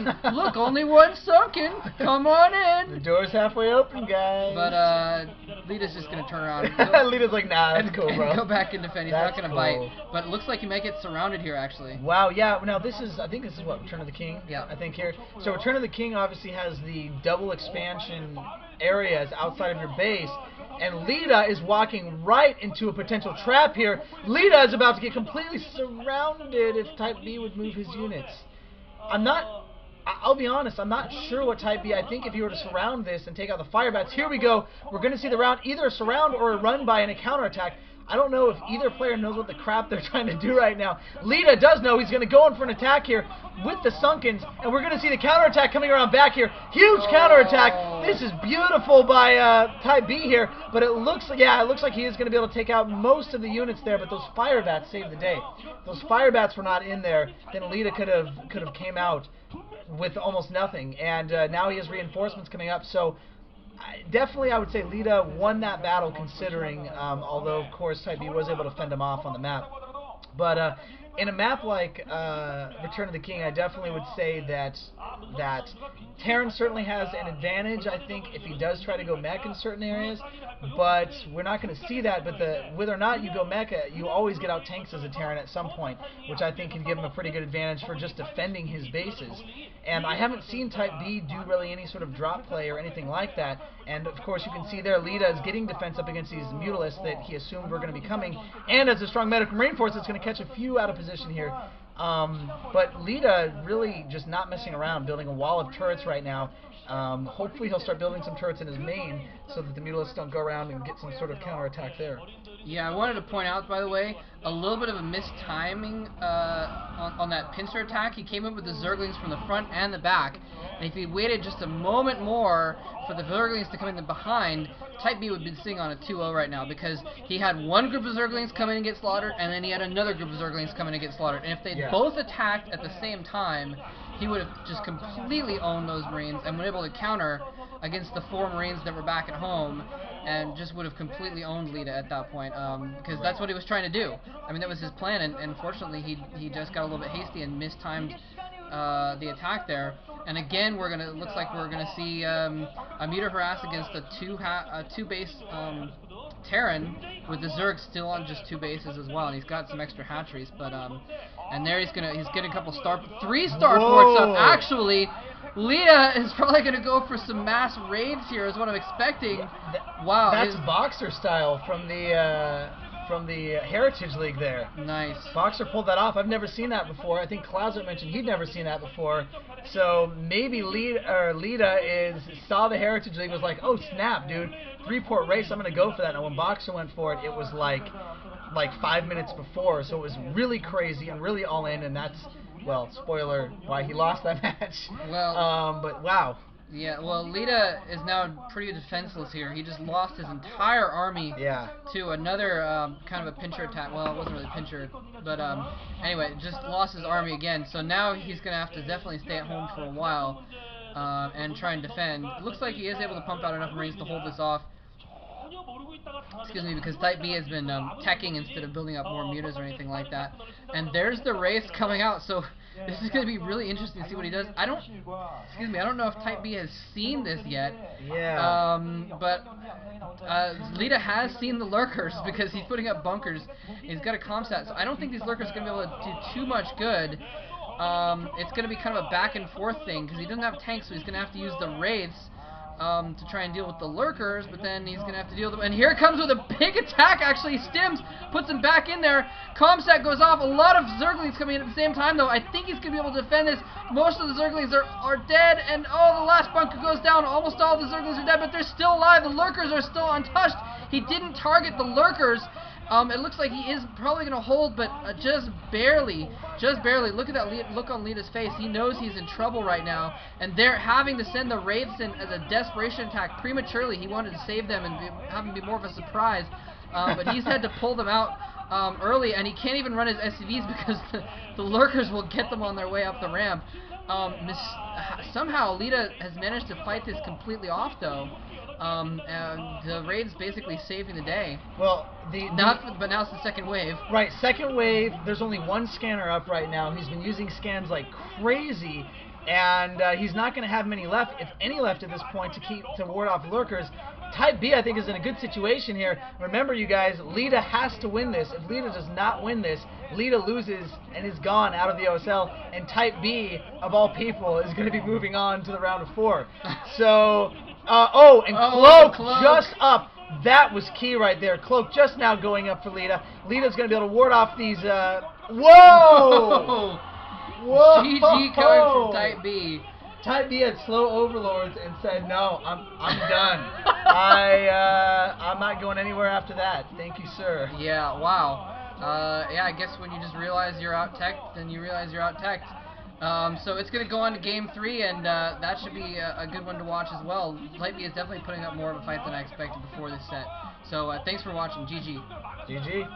Look, only one sunken. Come on The in. door's halfway open, guys. But Lita's just gonna turn around. Lita's like, nah, that's cool, bro. And go back and defend. He's That's not gonna cool. bite. But it looks like he might get surrounded here, actually. Wow, yeah. Now I think this is what, Return of the King? Yeah. I think here. So Return of the King obviously has the double expansion areas outside of your base. And Leta is walking right into a potential trap here. Leta is about to get completely surrounded if Type B would move his units. I'll be honest, I'm not sure what Type B. I think if he were to surround this and take out the fire bats, here we go. We're going to see the round either a surround or a run by and a counterattack. I don't know if either player knows what the crap they're trying to do right now. Leta does know. He's going to go in for an attack here with the Sunkens, and we're going to see the counterattack coming around back here. Huge counterattack. This is beautiful by Type B here, but it looks like he is going to be able to take out most of the units there, but those fire bats saved the day. If those fire bats were not in there, then Leta could have came out with almost nothing, and now he has reinforcements coming up, so definitely I would say Leta won that battle, considering, although of course Type B was able to fend him off on the map. But in a map like Return of the King, I definitely would say that Terran certainly has an advantage, I think, if he does try to go mech in certain areas, but we're not going to see that. But whether or not you go mecha, you always get out tanks as a Terran at some point, which I think can give him a pretty good advantage for just defending his bases. And I haven't seen Type B do really any sort of drop play or anything like that. And of course you can see there Leta is getting defense up against these Mutalisks that he assumed were going to be coming. And as a strong medical marine force, it's going to catch a few out of position here. But Leta really just not messing around, building a wall of turrets right now. Hopefully he'll start building some turrets in his main so that the Mutalisks don't go around and get some sort of counterattack there. Yeah, I wanted to point out, by the way, a little bit of a mistiming on that pincer attack. He came in with the Zerglings from the front and the back, and if he waited just a moment more for the Zerglings to come in behind, Type B would be sitting on a 2-0 right now, because he had one group of Zerglings come in and get slaughtered, and then he had another group of Zerglings come in and get slaughtered. And if they both attacked at the same time, he would have just completely owned those Marines and been able to counter against the 4 Marines that were back at home, and just would have completely owned Leta at that point, because that's what he was trying to do. I mean, that was his plan, and unfortunately he just got a little bit hasty and mistimed the attack there. And again, looks like we're gonna see a meter harass against a two base Terran, with the Zerg still on just 2 bases as well, and he's got some extra hatcheries. But and there he's getting a couple 3-star ports up. Actually, Leta is probably gonna go for some mass raids here, is what I'm expecting. Wow, that's Boxer style from the Heritage League there. Nice. Boxer pulled that off. I've never seen that before. I think Closet mentioned he'd never seen that before. So maybe Leta saw the Heritage League, was like, oh snap, dude, 3-port race, I'm gonna go for that. And when Boxer went for it, it was like 5 minutes before, so it was really crazy and really all in, and that's, well, spoiler, why he lost that match. Well, but wow. Yeah, well, Leta is now pretty defenseless here. He just lost his entire army to another kind of a pincher attack. Well, it wasn't really pincher, but anyway, just lost his army again. So now he's going to have to definitely stay at home for a while and try and defend. It looks like he is able to pump out enough Marines to hold this off. Excuse me, because Type B has been teching instead of building up more mutas or anything like that. And there's the Wraith coming out, so this is going to be really interesting to see what he does. I don't know if Type B has seen this yet. Yeah. But Leta has seen the lurkers, because he's putting up bunkers. He's got a comsat, so I don't think these lurkers are going to be able to do too much good. It's going to be kind of a back and forth thing, because he doesn't have tanks, so he's going to have to use the Wraiths to try and deal with the lurkers, but then he's going to have to deal with them. And here it comes with a big attack, actually. Stims puts him back in there. Comsat goes off. A lot of Zerglings coming in at the same time, though. I think he's going to be able to defend this. Most of the Zerglings are dead, and oh, the last bunker goes down. Almost all of the Zerglings are dead, but they're still alive. The lurkers are still untouched. He didn't target the lurkers. It looks like he is probably going to hold, but just barely. Just barely. Look at that look on Leta's face. He knows he's in trouble right now, and they're having to send the Wraiths in as a desperation attack prematurely. He wanted to save them and have them be more of a surprise, but he's had to pull them out early, and he can't even run his SCVs because the lurkers will get them on their way up the ramp. Somehow Leta has managed to fight this completely off, though. And the raid's basically saving the day. Well, but now it's the second wave. Right, second wave. There's only one scanner up right now. He's been using scans like crazy, and he's not going to have many left, if any left at this point, to ward off lurkers. Type B, I think, is in a good situation here. Remember, you guys, Leta has to win this. If Leta does not win this, Leta loses and is gone out of the OSL, and Type B, of all people, is going to be moving on to the round of 4. So, Cloak just up. That was key right there. Cloak just now going up for Leta. Leta's going to be able to ward off these... Whoa! Whoa! GG coming from Type B. Type B had slow overlords and said, "No, I'm done. I'm not going anywhere after that. Thank you, sir." Yeah. Wow. Yeah. I guess when you just realize you're out teched, then you realize you're out teched. So it's gonna go on to Game 3, and that should be a good one to watch as well. Type B is definitely putting up more of a fight than I expected before this set. So thanks for watching. GG. GG.